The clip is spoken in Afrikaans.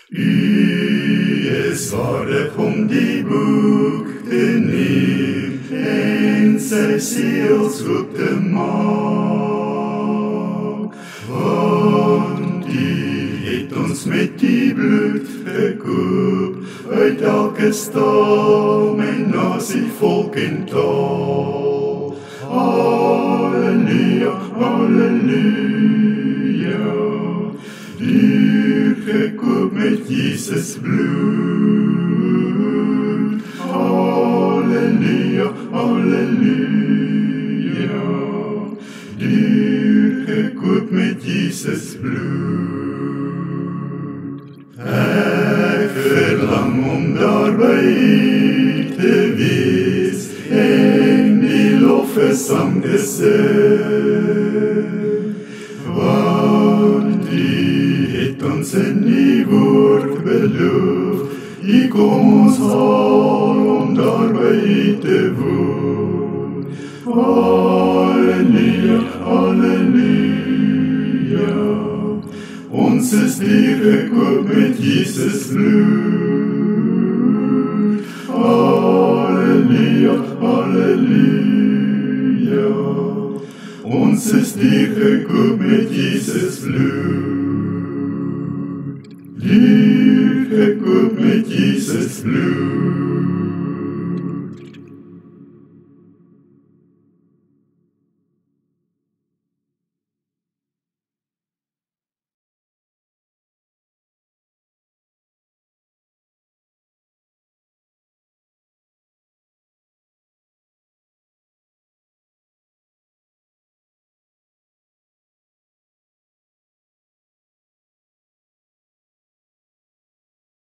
Es var der punkt I bukte ner, en Cecils rupte mag. Want die het ons met die bloed gekoop, uit elke stam en nasie, volk en taal. Halleluja, halleluja, duur gekoop met Jesus bloed. Halleluja, halleluja, duur gekoop met Jesus bloed. Ek verlang om daarby te wees en die lofgesang te sing, want die het ons in die woord beloof, die kom ons haal om daarby te woon. Halleluja, halleluja, ons is gekoop met Jesus bloed. Halleluja, halleluja, ons is gekoop met Jesus bloed. Gekoop met Jesus bloed.